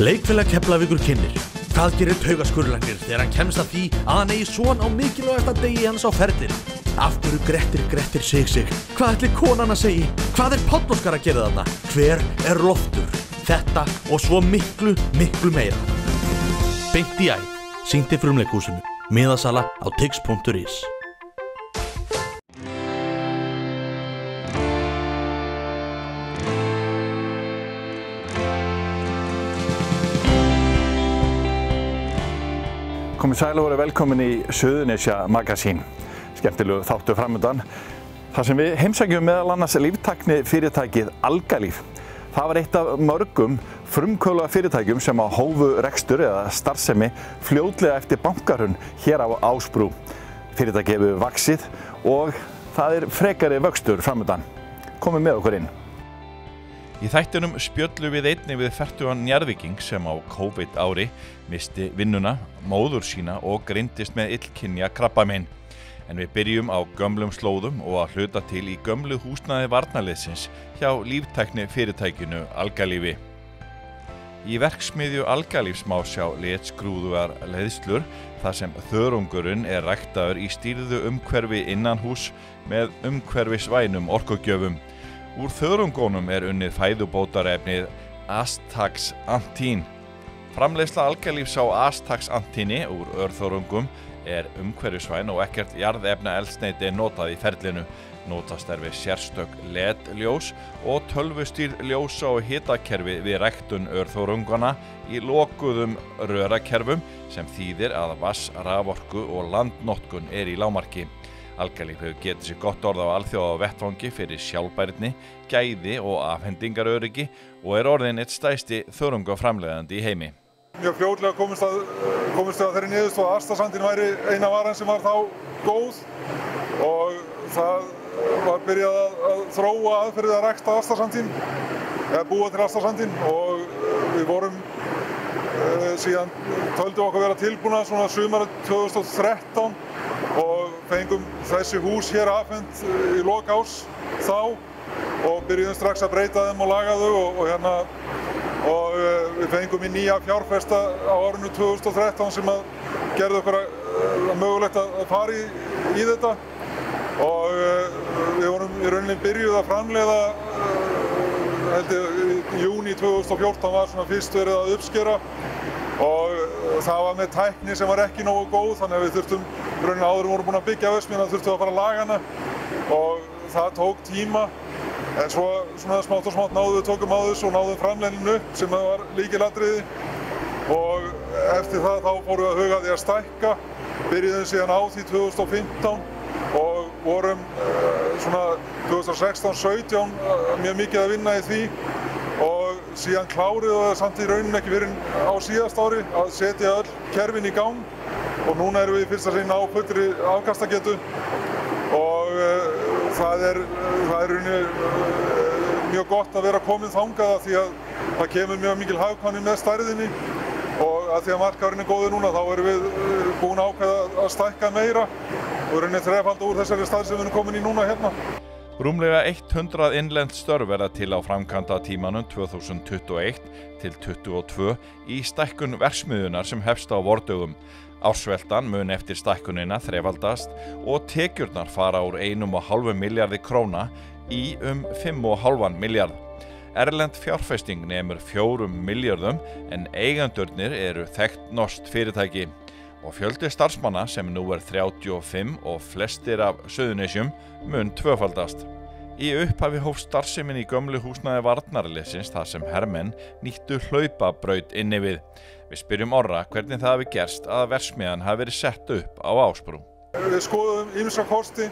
Leikfélag Keflavíkur kynnir. Hvað gerir taugaskurðlæknir þegar hann kemst að því að hann eigi son á mikilvægasta degi hans á ferðin? Af hverju Grettir sig? Hvað ætli konan að segja? Hvað Páll Óskar að gera þarna? Hver Loftur? Þetta og svo miklu meira. Beint í æð, sýnt í Frumleikhúsinu. Miðasala á tix.is. Komið sæl og verið velkomin í Suðurnesja Magasín. Skemmtilegu þáttur framundan. Þar sem við heimsækjum meðal annars líftækni fyrirtækið Algalíf. Það var eitt af mörgum frumkvöðla fyrirtækjum sem hófu rekstur eða starfsemi fljótlega eftir bankahrun hér á Ásbrú. Fyrirtækið hefur vaxið og það frekari vöxtur framundan. Komið með okkur inn. Í þættinum spjöllum við einnig við fertugan Njarðvíking sem á COVID ári missti vinnuna, móður sína og greindist með illkynja krabbamein. En við byrjum á gömlum slóðum og að hluta til í gömlu húsnæði varnarliðsins hjá líftækni fyrirtækinu Algalífi. Í verksmiðju Algalífs má sjá letskrúðugar leiðslur þar sem þörungurinn ræktaður í stýrðu umhverfi innanhús með umhverfisvænum orkugjöfum. Úr þörungunum unnið fæðubótarefnið Astaxanthin. Framleiðsla Algalífs á Astaxanthini úr örþörungum umhverfisvæn og ekkert jarðefnaeldsneyti notað í ferlinu. Notast við sérstök LED-ljós og tölvustýrð ljósa- og hitakerfi við ræktun örþörungana í lokuðum rörakerfum sem þýðir að vatns, raforku og landnotkun í lágmarki. Algalíf hefur getið sér gott orð á alþjóða vettvangi fyrir sjálfbærni, gæði og afhendingaröryggi og orðinn eitt stærsti þörungaframleiðandi í heimi. Mjög fljótlega komist að þeirri niðurstöðu að Astaxanthin væri eina varan sem var þá góð og það var byrjað að þróa aðferðið að rækta Astaxanthin, eða búa til Astaxanthin og við vorum síðan töldum okkur vera tilbúna svona sumarið 2013 og fengum þessi hús hér afhent í lok árs þá og byrjuðum strax að breyta þeim og laga þau og við fengum í nýja fjárfesta á árinu 2013 sem gerði okkur mögulegt að fara í þetta og við vorum í rauninni byrjuð að framleiða í júní 2014 var svona fyrst verið að uppskera og það var með tækni sem var ekki nógu góð þannig að við þurftum rauninni áður vorum búin að byggja verksmiðjuna þurftum að fara að laga hana og það tók tíma en svo svona smátt og smátt tókum á þessu og náðum framleiðninu upp sem var lykilatriði og eftir það þá fórum við að huga því að stækka byrjuðum síðan á því 2015 og vorum svona 2016-17 mjög mikið að vinna í því og síðan kláruðu það samt í rauninni ekki fyrir á síðast ári að setja öll kerfin í gang og núna erum við í fyrsta sinn á fullri afkastagetu og það rauninni mjög gott að vera komin þangað því að það kemur mjög mikil hagkvæmni með stærðinni og að því að markaðurinn góður núna þá erum við búin að ákveða að stækka meira og rauninni þrefalda úr þessari stærð sem við erum komin í núna hérna. Rúmlega 100 innlend störf verða til á framkvæmdatímanum 2021 til 2022 í stækkun verksmiðjunnar sem hefst á vordögum. Ársveltan mun eftir stækkunina þrefaldast og tekjurnar fara úr 1,5 milljarði króna í 5,5 milljarð. Erlend fjárfesting nemur 4 milljörðum en eigendurnir þekkt norskt fyrirtæki. Og fjöldi starfsmanna sem nú 35 og flestir af Suðurnesjum mun tvöfaldast. Í upphafi hófst starfsemin í gömlu húsnæði varnarliðsins þar sem hermenn nýttu hlaupabraut inni við. Við spyrjum Orra hvernig það hafi gerst að verksmiðjan hafi verið sett upp á Ásbrú. Við skoðum ýmsa kosti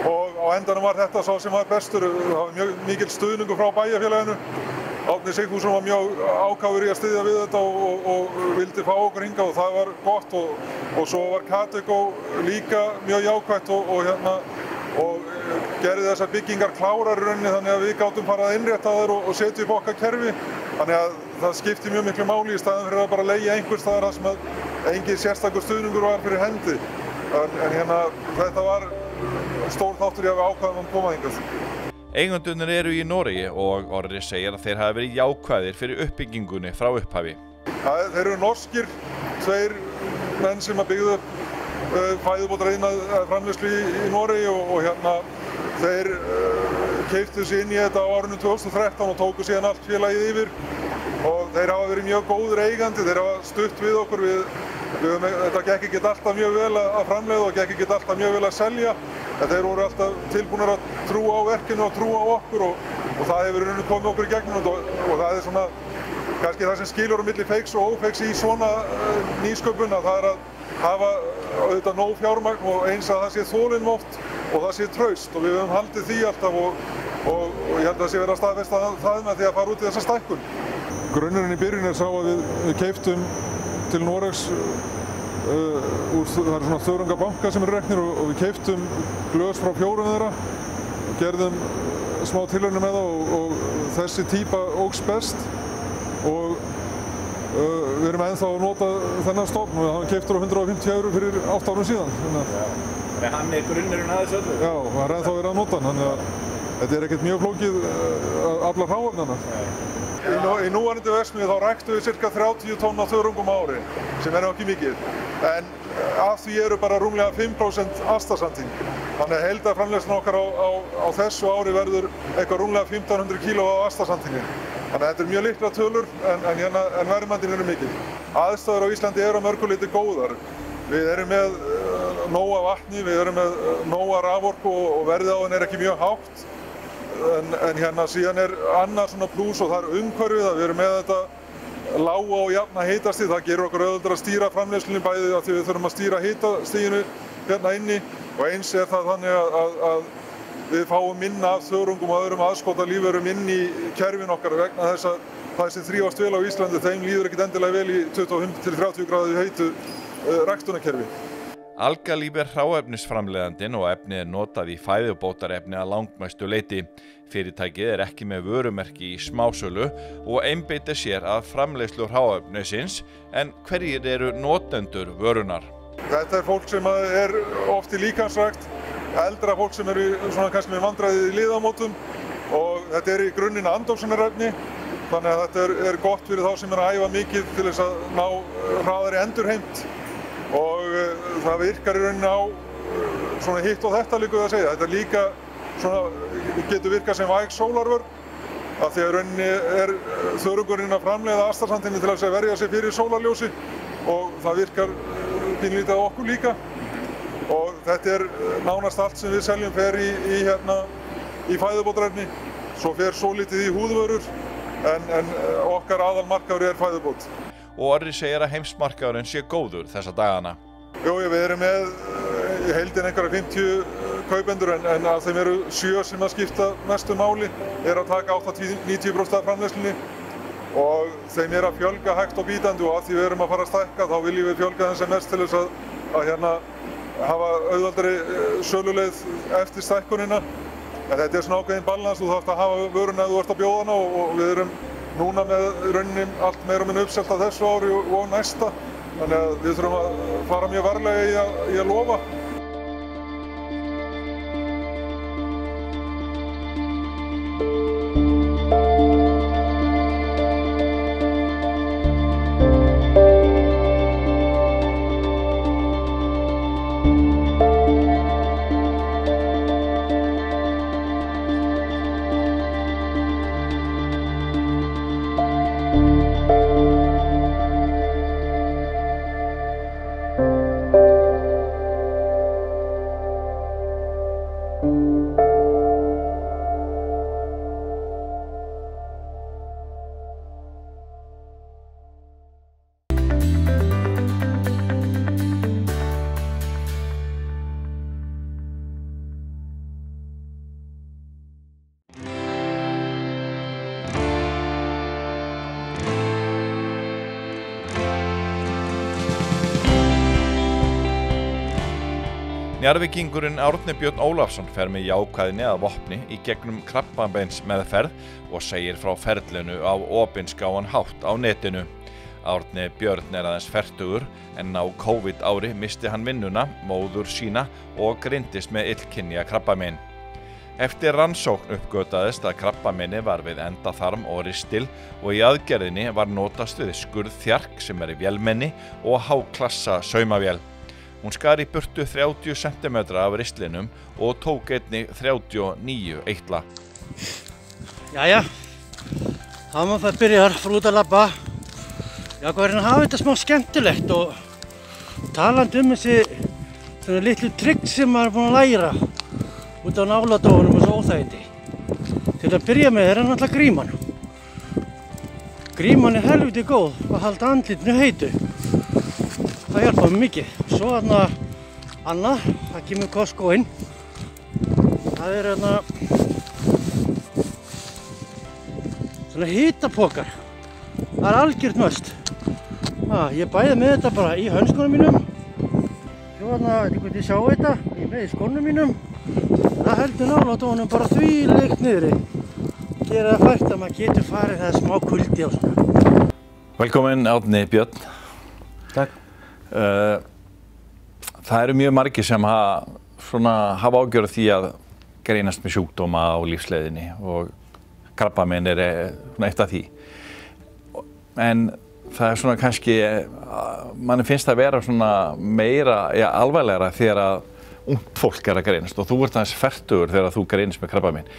og á endanum var þetta sá sem var bestur. Það var mjög mikil stuðningur frá bæjarfélaginu. Árni Sigfússon var mjög ákafur í að styðja við þetta og vildi fá okkur hingað og það var gott og svo var Kateko líka mjög jákvætt og gerði þessar byggingar klárar í rauninni þannig að við gátum farið að innrétta þær og setja upp okkar kerfi þannig að það skipti mjög miklu máli í staðinn fyrir að bara leigja einhvers staðar þar sem engin sérstakur stuðningur var fyrir hendi en þetta var stór þáttur í að við ákvæðum að koma hingað. Eigendurnir í Noregi og Orri segir að þeir hafi verið jákvæðir fyrir uppbyggingunni frá upphafi. Þeir eru norskir, 2 menn sem byggðu upp fæðubótariðnað framleiðslu í Noregi og hérna þeir keyptu sig inn í þetta á árinu 2013 og tóku síðan allt félagið yfir og þeir hafa verið mjög góður eigandi, þeir hafa stutt við okkur þetta gekk ekki alltaf mjög vel að framleiða og gekk ekki alltaf mjög vel að selja en þeir voru alltaf tilbúnir að trúa á verkinu og trúa á okkur og það hefur rauninu komið okkur í gegnum og það er svona kannski það sem skilur á milli feiks og ófeiks í svona nýsköpun að það er að hafa auðvitað nóg fjármagn og eins að það sé þolinmótt og það sé traust og við höfum haldið því alltaf og ég held að það sé verið að staðfesta það með því að fara út í þessa stækkun. Grunnurinn í byrjun sá að við keyptum til Noregs það eru svona þörungabanka sem eru reknir og við keyptum glös frá 4 þeirra gerðum smá tilraunir með það og þessi típa óx best og við erum ennþá að nota þennan stofn og hann keyptur á 150 € fyrir 8 árum síðan. Þannig að hann er grunnurinn að þessu öllu? Já, hann er ennþá verið að nota hann, þannig að þetta er ekkert mjög flókið að afla hráefnanna. Í núverandi verksmiðju þá ræktum við ca. 30 tonn af þörungum á ári, sem er ekki mikið. En af því eru bara rúmlega 5% astasanding. Þannig að heildarframleiðslan okkar á þessu ári verður eitthvað rúmlega 1500 kg af astasandingi. Þannig að þetta er mjög litlar tölur en verðmætin eru mikil. Aðstæður á Íslandi eru að mörgu leyti góðar. Við erum með nóga vatni, við erum með nóga raforku og verðið á henni er ekki mjög hátt. En hérna síðan er annað svona plús og það er umhverfið að við erum með þetta lága og jafna hitastig. Það gerur okkur auðveldara að stýra framleiðslunni bæði af því við þurfum að stýra hitastiginu hérna inni og eins er það þannig að við fáum minna af þörungum og öðrum aðskotalífverum inn í kerfin okkar vegna þess að það sem þrífast vel á Íslandi þeim líður ekkert endilega vel í 25 til 30 gráðu heitu ræktunarkerfi. Algalíf er hráefnisframleiðandinn og efnið er notað í fæðubótarefni að langmestu leyti. Fyrirtækið er ekki með vörumerki í smásölu og einbeitir sér að framleiðslu hráefnisins en hverjir eru notendur vörunar? Þetta er fólk sem er oft í líkamsrækt, eldra fólk sem eru svona kannski með vandræði í liðamótum og þetta er í grunninn andófsunarefni þannig að þetta er gott fyrir þá sem er að æfa mikið til þess að ná hraðari endurheimt og það virkar í rauninni á svona hitt og þetta líka að segja. Þetta er líka svona, getur virkað sem væg sólarvörn af því að rauninni er þörungurinn að framleiða astasandinni til að verja sig fyrir sólarljósi og það virkar pínlítið á okkur líka og þetta er nánast allt sem við seljum fer í fæðubótarefni, svo fer svolítið í húðvörur en okkar aðalmarkaður er fæðubót. Og Orri segir að heimsmarkaðurinn sé góður þessa dagana. Jú, við erum með í heildina einhverja 50 kaupendur en af þeim eru 7 sem að skipta mestu máli, að taka 80–90% af framleiðslunni og þeim að fjölga hægt og bítandi og af því við erum að fara að stækka þá viljum við fjölga þeim sem mest til þess að hafa auðveldari söluleið eftir stækkunina. En þetta er svona ákveðin balans, þú þarft að hafa vöruna ef þú ert að bjóða hana og við erum núna með rauninni allt meira og minna uppselt á þessu ári og næsta. Þannig að við þurfum að fara mjög varlega í að lofa. Njarðvíkingurinn Árni Björn Ólafsson fer með jákvæðni að vopni í gegnum krabbameinsmeðferð og segir frá ferlinu á opinskáan hátt á netinu. Árni Björn er aðeins fertugur en á COVID ári missti hann vinnuna, móður sína og greindist með illkynja krabbamein. Eftir rannsókn uppgötaðist að krabbameini var við endaþarm og ristil og í aðgerðinni var notast við skurðþjark sem í vélmenni og háklassa saumavél. Hún skar í burtu 30 cm af ristlinum og tók einnig 39 eitla. Jæja, þá má það byrjar fyrir út að labba. Já, hvað er að hafa þetta smá skemmtilegt og talandi þessi svona litlu trygg sem maður er búinn að læra út á náladófunum og svo óþægindi. Til að byrja með er náttúrulega gríman. Gríman er helviti góð að halda andlitinu heitu. Það hjálpaði mikið. Svo annað, það kemur Costco inn. Það er svona hitapokar. Það er algjört must. Ég bæði með þetta bara í hönskunum mínum. Svo ég sjá þetta, ég með í skónum mínum. Það heldur náladófunum bara þvílíkt niðri. Gera það fært að maður getur farið það smá kuldi á svona. Velkomin Árni Björn. Takk. Það eru mjög margir sem hafa ágjörð því að greinast með sjúkdóma á lífsleiðinni og krabbamein er eitt af því. En það er svona kannski, manni finnst það vera svona meira, alvarlegra þegar að ungt fólk er að greinast og þú ert aðeins fertugur þegar þú greinist með krabbamein.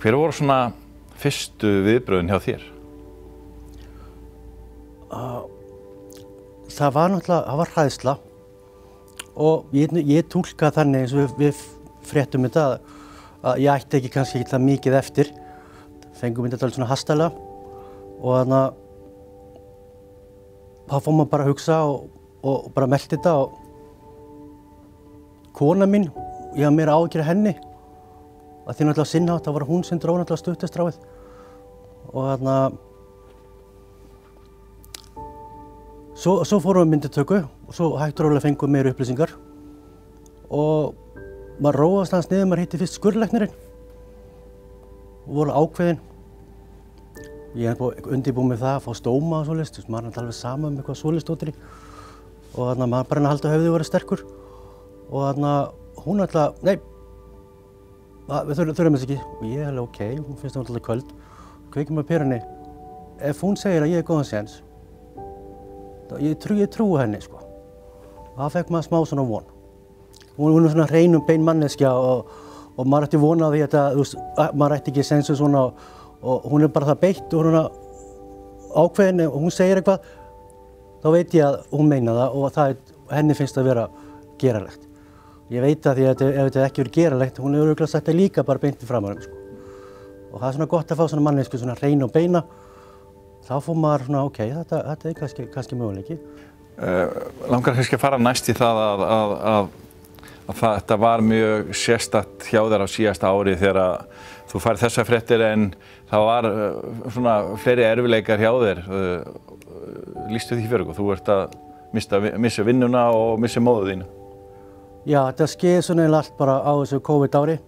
Hver voru svona fyrstu viðbrögðin hjá þér? Það var hræðsla og ég túlka þannig eins og við fréttum þetta að ég ætti kannski ekki það mikið eftir. Fengum þetta alveg svona hastalega og þá fór maður bara að hugsa og bara melta þetta og kona mín, ég hafði meira áhyggjur af henni að því náttúrulega sinnhátt, það var hún sem dró náttúrulega stuttastráið og svo fórum við myndatöku og svo hægt og rólega fengum við meiri upplýsingar og maður róaðist aðeins niður, maður hitti fyrst skurðlæknirinn og voru ákveðin. Ég er undirbúinn með það að fá stóma og svoleiðis, maður er alveg sama eitthvað svoleiðis dóttir í og maður bara að halda höfðið og vera sterkur og hún alltaf, nei, við þurfum þess ekki og ég alveg ok, hún finnst það alltaf kvöld kveikjum með perunni, ef hún segir að ég er góðan séns ég trúi henni sko. Það fekk maður smá svona von. Hún er svona hrein bein manneskja og maður ætti vona á því að maður ætti ekki sensu svona og hún er bara það beitt og hún er ákveðin og hún segir eitthvað þá veit ég að hún meina það og henni finnst það vera geralegt. Ég veit að því að ef þetta ekki verið geralegt, hún hefur örugglega sagt það líka bara beint í framan sko. Og það er svona gott að fá svona mannesku svona hrein og beina. Þá fór maður svona ok, þetta er kannski möguleiki. Langar kannski að fara næst í það að þetta var mjög sérstakt hjá þér á síðasta ári þegar þú færð þessar fréttir en það var svona fleiri erfiðleikar hjá þér. Lýstu því fyrir okkur, þú ert að missa vinnuna og missa móður þína. Já, þetta skeið svona allt bara á þessu COVID ári.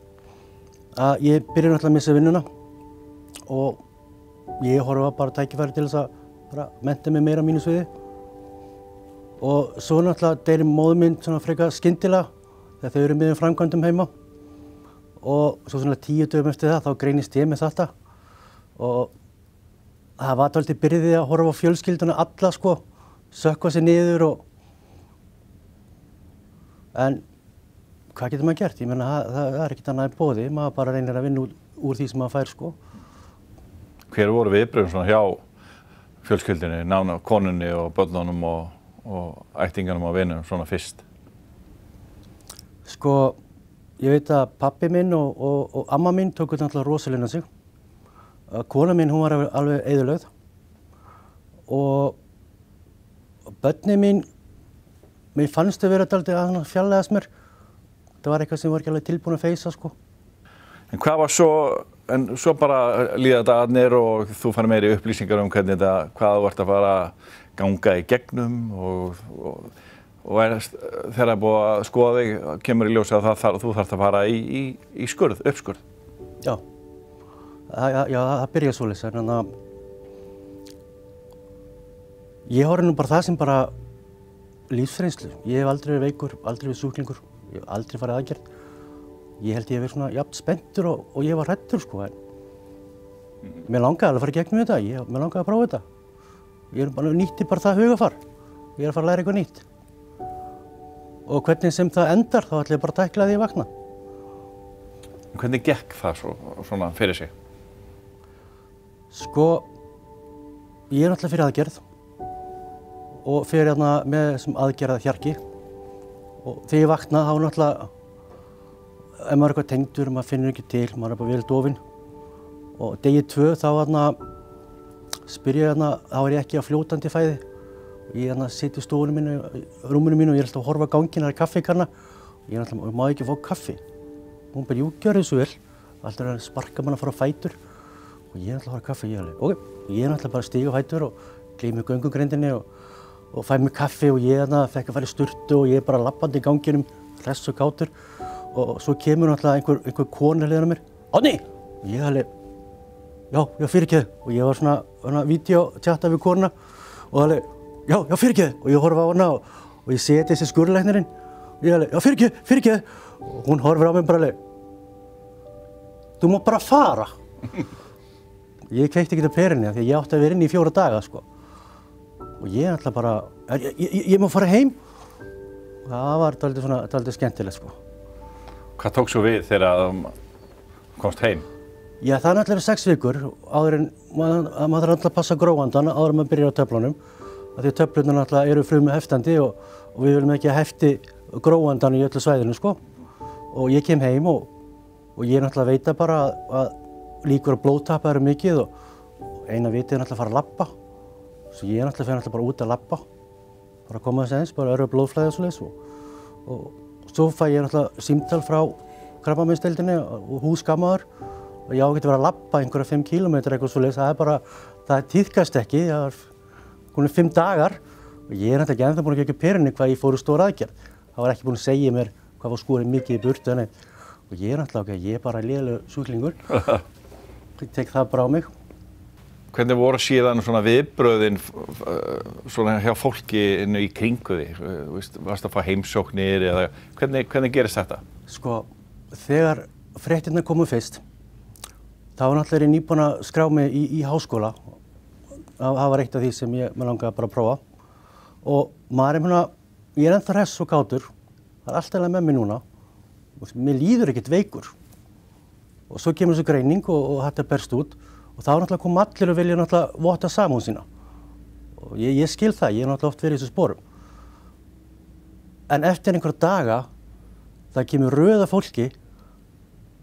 Ég byrjaði náttúrulega að missa vinnuna og ég horfa bara tækifæri til þess að bara mennta mig meira á mínu sviði. Og svo náttúrulega deyr móður mín svona frekar skyndilega þegar þau eru miðjum framkvæmdum heima. Og svo svona 10 dögum eftir það þá greinist ég með þetta. Og það var dálítið byrjaði að horfa á fjölskylduna alla sko, sökkva sig niður og en hvað getur maður gert? Ég meina það er ekkert annað í boði, maður bara reynir að vinna úr því sem maður fær sko. Hver voru viðbrögðin svona hjá fjölskyldunni, nána konunni og börnunum og ættinganum og vinunum svona fyrst? Sko, ég veit að pabbi minn og amma mín tóku náttúrulega rosalega sig. Kona mín, hún var alveg eyðilögð og börnin mín, mér fannst þau vera dálítið að fjarlægast mér. Það var eitthvað sem var ekki alveg tilbúin að feysa sko. En hvað var svo bara líða dagarnir og þú fann meiri upplýsingar hvernig hvað þú ert að fara að ganga í gegnum og þegar það er búið að skoða þig, kemur í ljósi að þú þarft að fara í skurð, uppskurð. Já, það byrjaði svoleiðis. En ég horfði nú bara það sem bara lífsreynslu. Ég hef aldrei verið veikur, aldrei verið sjúklingur, ég hef aldrei farið aðgerð ég held ég hef verið svona jafn spenntur og ég var hræddur sko, en mér langaði alveg að fara í gegnum þetta, mér langaði að prófa þetta. Ég nýtti bara það hugafar, ég að fara að læra eitthvað nýtt. Og hvernig sem það endar, þá ætla ég bara að tækla því ég vakna. Hvernig gekk það svona fyrir sig? Sko, ég náttúrulega fyrir aðgerð og fyrir hérna með þessum aðgerðahjarki. Og þegar ég vakna, þá náttúrulega, ef maður er eitthvað tengdur, maður finnur ekki til, maður er bara vel dofinn. Og degi 2 þá spyr ég þá er ég ekki á fljótandi fæði. Ég sit í stofunum mínu, rúminu mínu og ég er alltaf að horfa á ganginn, það er kaffikanna. Ég náttúrulega, má ekki fá kaffi. Hún bara, jú, gjörðu svo vel. Alltaf er að sparka mann að fara á fætur. Og ég er alltaf að fara kaffi, ég alveg, ok. Ég er alltaf bara að stíga á fætur og gleymi göngugrindinni og fæ mér kaffi og ég fekk að fara í sturtu og ég er bara labbandi í ganginum, hress og kátur. Og svo kemur náttúrulega einhver kona hliðina á mér. Árni! Og ég alveg, já, fyrirgefðu. Og ég var svona vídeotjatta við konuna og alveg, já, fyrirgefðu. Og ég horfa á hana og ég seti þessi skurðlæknirinn. Og ég alveg, já, fyrirgefðu. Og hún horfir á mig bara alveg, þú má bara fara. Ég kveikti ekki á perinni því ég átti að vera inni í 4 daga, sko. Og ég ætla bara, ég má fara heim. Það var dálítið skemmtilegt, sko. Hvað tók svo við þegar þú komst heim? Já, það er náttúrulega 6 vikur áður en maður þarf náttúrulega að passa gróandan áður en maður byrjar á töflunum. Því að töflurnar náttúrulega eru frumuheftandi og við viljum ekki að hefti gróandan í öllu svæðinu, sko. Og ég kem heim og ég náttúrulega veit bara að líkur á blóðtappa eru mikið og eina vitið er náttúrulega að fara að labba. Svo ég náttúrulega bara út að labba. Bara að koma þess aðeins, bara örva blóðflæði og svoleiðis. Og svo fæ ég náttúrulega símtal frá krabbameinsdeildinni og húsgammaður. Og ég á ekki að vera að labba einhverja 5 kílómetra eitthvað svoleiðis. Það tíðkast ekki. Það var komin 5 dagar. Og ég er náttúrulega ekki ennþá búinn að gera perinni hvað ég fór í stóra aðgerð. Það var ekki búinn að segja mér hvað var skúrið mikið í burtu. Og ég er náttúrulega ég er bara lélegur sjúklingur. Ég tek það bara á mig. Hvernig voru síðan svona viðbrögðin svona hjá fólki inn í kringu þig? Varstu að fá heimsóknir eða hvernig gerist þetta? Sko, þegar fréttirnar komu fyrst, þá var náttúrulega nýbúin að skrá mig í háskóla. Það var eitt af því sem mig langaði bara að prófa. Og maður ég er ennþá hress og kátur. Það er alltaf með mig núna. Og mér líður ekkert veikur. Og svo kemur þessu greining og þetta berst út. Og þá náttúrulega kom allir og vilja náttúrulega votta samúð sína. Og ég skil það, ég hef náttúrulega oft verið í þessu sporum. En eftir einhverja daga, það kemur röð af fólki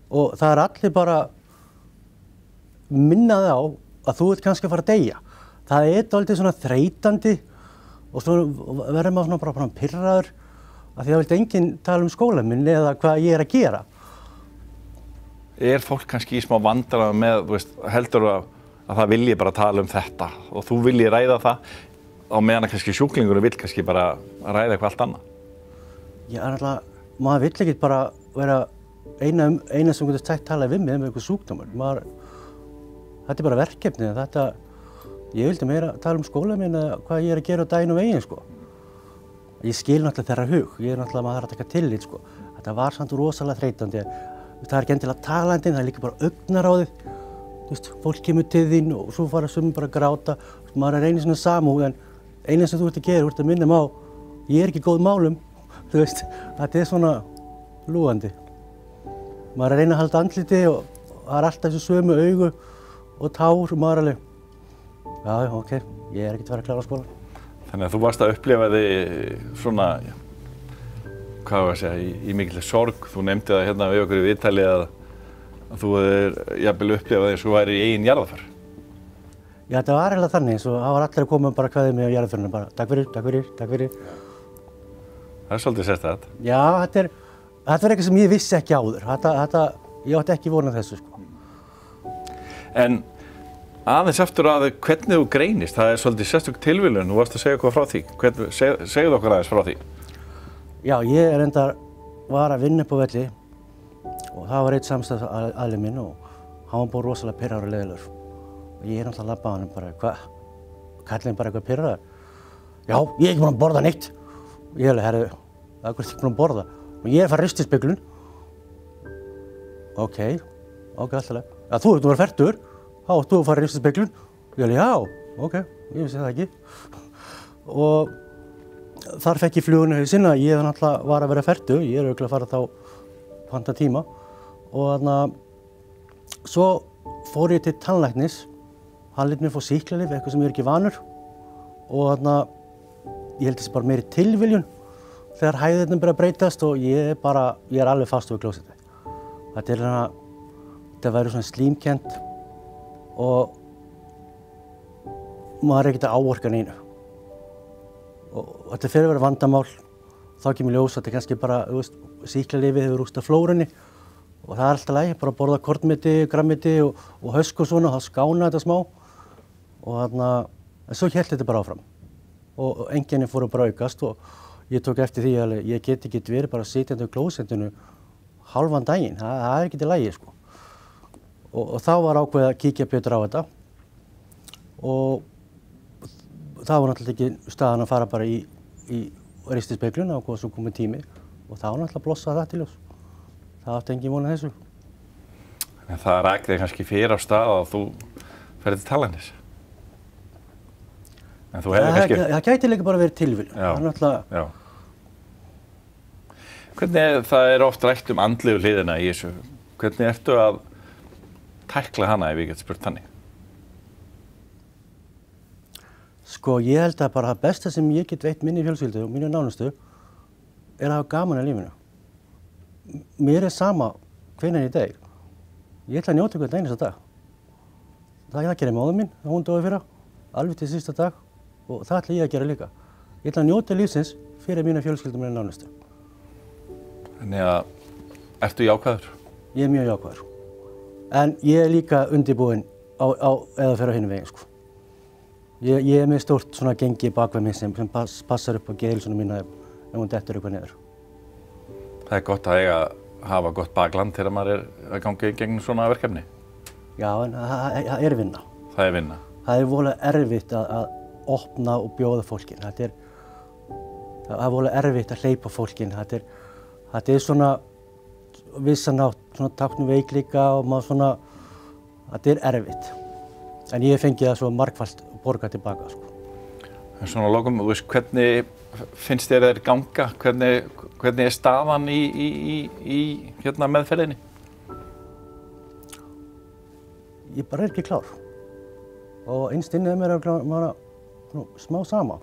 og það er allir bara minnaði á að þú ert kannski að fara að deyja. Það er dálítið svona þreytandi og svo verður maður bara pirraður af því það vildi enginn tala um skólann minn eða hvað ég er að gera. Er fólk kannski í smá vandræðum með, heldur að það vilji bara tala um þetta og þú vilji ræða það á meðan að kannski sjúklingurinn vill kannski bara ræða eitthvað allt annað? Já, náttúrulega, maður vill ekki bara vera eina sem getur talað við mig með eitthvað sjúkdómur. Þetta er bara verkefni, ég vildi meira tala um skólann minn eða hvað ég er að gera á daginn og veginn, sko. Ég skil náttúrulega þeirra hug, maður þarf að taka tillit, sko. Þetta var samt rosalega þreytandi. Það er ekki endilega talandi, það er líka bara augnaráðið. Fólk kemur til þín og svo fara sumir bara að gráta. Maður er einu svona samúð, en eina sem þú ert að gera, þú ert að minna á, ég er ekki í góðum málum. Þetta er svona lúandi. Maður er að reyna að halda andliti og það er alltaf þessu sömu augu og tár og maður er alveg, já, ok, ég er ekkert að vera að klára skólann. Þannig að þú varst að upplifa þig svona, hvað var að segja, í mikilvæg sorg. Þú nefndi það hérna við okkur í viðtali að þú hefur jafnvel upplifað eins og þú væri í eigin jarðarför. Já, þetta var eiginlega þannig, svo það var allir að koma bara kveðið mig á jarðarförinu, bara takk fyrir. Það er svolítið sérstakt. Já, þetta var eitthvað sem ég vissi ekki áður. Ég átti ekki vonað þessu, sko. En aðeins aftur að hvernig þú greinist, það er svolítið sérstök tilviljun. Þú varst að segja eitthvað frá því. Segðu okkur aðeins frá því. Já, ég var að vinna upp á velli og það var einn samstæðsaðili minn og hann var bara rosalega pirraður og leiðilegur. Og ég náttúrulega labbaði hann bara, hvað? Kallinn bara eitthvað pirraður. Já, ég er ekki búinn að borða neitt. Og ég herðu, það er ekki búinn að borða. Og ég að fara að rista í speglun Ok, alltaf leið. Ja, þú ert nú að vera fertur, þá ert þú að fara í ristispeglun. Ég alveg, já, ok, ég vissi það ekki. Og þar fekk ég fluguna í hausinn að ég náttúrulega var að vera fertur, ég örugglega að fara þá panta tíma. Og þarna, svo fór ég til tannlæknis, hann lét mér fá sýklalyf, eitthvað sem ég ekki vanur. Og þarna, ég held þessi bara meiri tilviljun þegar hæðirnir byrja að breytast og ég er alveg fastur við klósettið. Þetta væri svona slímkennt og maður er ekkert að áorka neinu. Og þetta fyrir að vera vandamál, þá kemur ljós að þetta er kannski bara, sýklalyfið hefur rústað flórunni og það er alltaf lægi, bara að borða kornmeti, grammeti og hösk og svona, þá skána þetta smá. Og þarna, en svo hélt þetta bara áfram og einkennin fóru bara að aukast og ég tók eftir því að ég get ekki verið bara sitjandi á klósettinu hálfan daginn, það er ekki til lagi sko. Og þá var ákveðið að kíkja betur á þetta og það var náttúrulega ekki staðan að fara bara í ristispeglun á hvað svo komið tími og þá náttúrulega blossaði það til ljós. Það átti engin von á þessu. En það rak þig kannski fyrir á stað að þú ferð til tannlæknis. En þú hefði kannski... Það gæti líka bara verið tilviljun. Já, náttúrulega... já. Hvernig það er oft rætt andlegu hliðina í þessu? Hvernig ertu að tækla hana ef ég get spurt þannig? Sko, ég held að bara það besta sem ég get veitt minni fjölskyldu og mínu nánustu er að hafa gaman að lífinu. Mér er sama hvenær í dag. Ég ætla að njóta hvern einasta dag. Það gerir móður mín, hún dói fyrra, alveg til sísta dag og það ætla ég að gera líka. Ég ætla að njóta lífsins fyrir mína fjölskyldu og mínu nánustu. Þannig að, ertu jákvæður? Ég er mjög jákvæður. En ég er líka undirbúinn eða fer á hinu veginn, sko. Ég er með stórt svona gengi bakveg mig sem passar upp á geðheilsuna mína ef hún dettur eitthvað niður. Það er gott að hafa gott bakland þegar maður er að ganga í gegnum svona verkefni. Já, en það er vinna. Það er vinna. Það er voðalega erfitt að opna og bjóða fólkin. Það er voðalega erfitt að hleypa fólkin. Þetta er svona vissanátt, svona táknum veikleika og maður svona, þetta er erfitt. En ég fengi það svo margfalt borgað tilbaka, sko. En svona lokum, þú veist, hvernig finnst þér þeir ganga? Hvernig er staðan í hérna meðferðinni? Ég bara er ekki klár. Og innst inni mér er maður smá sama.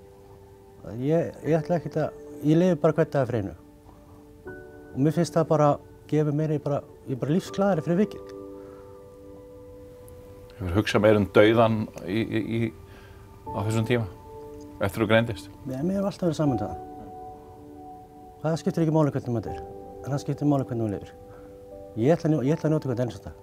Ég ætla ekkert ég lifi bara hvern dag fyrir einu. Og mér finnst það bara gefa mér, ég er bara lífsglaðari fyrir vikið. Hefur hugsað meira dauðan á þessum tíma, eftir þú greindist? Mér hefur alltaf verið saman það. Það skiptir ekki máli hvernig maður er, en það skiptir máli hvernig maður lifir. Ég ætla að njóta hvern einasta dag.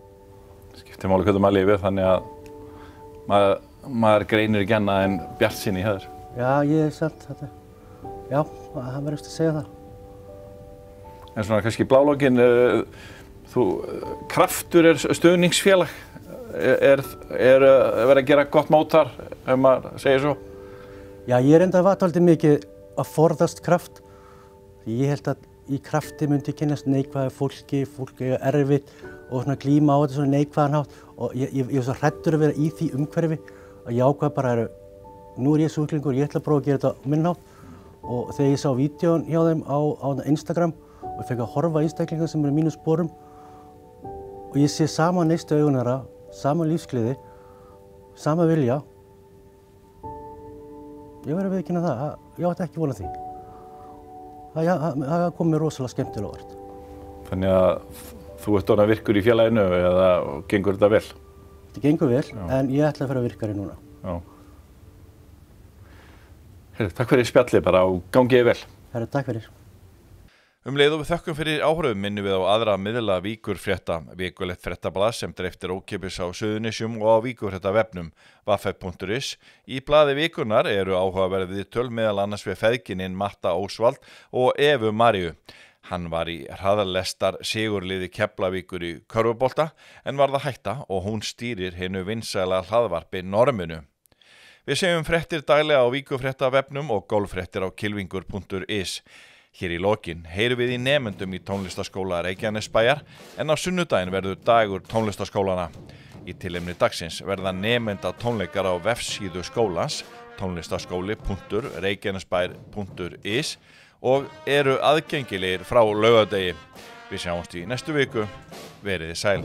Skiptir máli hvernig maður lifir, þannig að maður greinir ekki annað en bjartsýni í höður. Já, ég er samt þetta. Já, það verður eftir að segja það. En svona kannski blálokkin, Kraftur er stuðningsfélag. Er verið að gera gott mót þar, ef maður segir svo? Já, ég er enda dálítið mikið að forðast Kraft. Ég held að í Krafti myndi kynnast neikvæðu fólki er erfitt og svona glíma á þetta svona neikvæðan hátt. Og ég er svo hræddur að vera í því umhverfi að jákvæð bara nú er ég sjúklingur, ég ætla að prófa að gera þetta á minn hátt. Og þegar ég sá vídeón hjá þeim á Instagram og ég fekk að horfa á einstaklingar sem eru í mínum sporum og ég sé sama neistu augun þeirra, sama lífsgleði, sama vilja. Ég verður að viðurkenna það, ég átti ekki von á því. Það kom mér rosalega skemmtilega á óvart. Þannig að þú ert orðinn virkur í félaginu eða gengur þetta vel? Þetta gengur vel, já. En ég ætla að fara virkari núna. Já. Heyrðu, takk fyrir spjallið bara og gangiði vel. Herru, takk fyrir. Leið og við þökkum fyrir áhrifum minnum við á aðra miðla Víkurfrétta, vikulegt fréttablað sem dreiftir ókeypis á Suðurnesjum og á Víkurfréttavefnum waffe.is. Í blaði vikunnar eru áhugaverð viðtöl meðal annars við feðginin Matta Ósvald og Evu Maríu. Hann var í hraðalestar sigurliði Keflavíkur í körfubolta en varð að hætta og hún stýrir hinu vinsæla hlaðvarpi Norminu. Við segjum fréttir daglega á Víkurfréttavefnum og golffréttir á kylfingur.is. Hér í lokin heyrum við í nemendum í tónlistaskóla Reykjanesbæjar en á sunnudaginn verður dagur tónlistaskólana. Í tilefni dagsins verða nemenda tónleikar á vefsíðu skólans tónlistaskóli.reykjanesbær.is og eru aðgengilegir frá laugardegi. Við sjáumst í næstu viku. Verið þið sæl.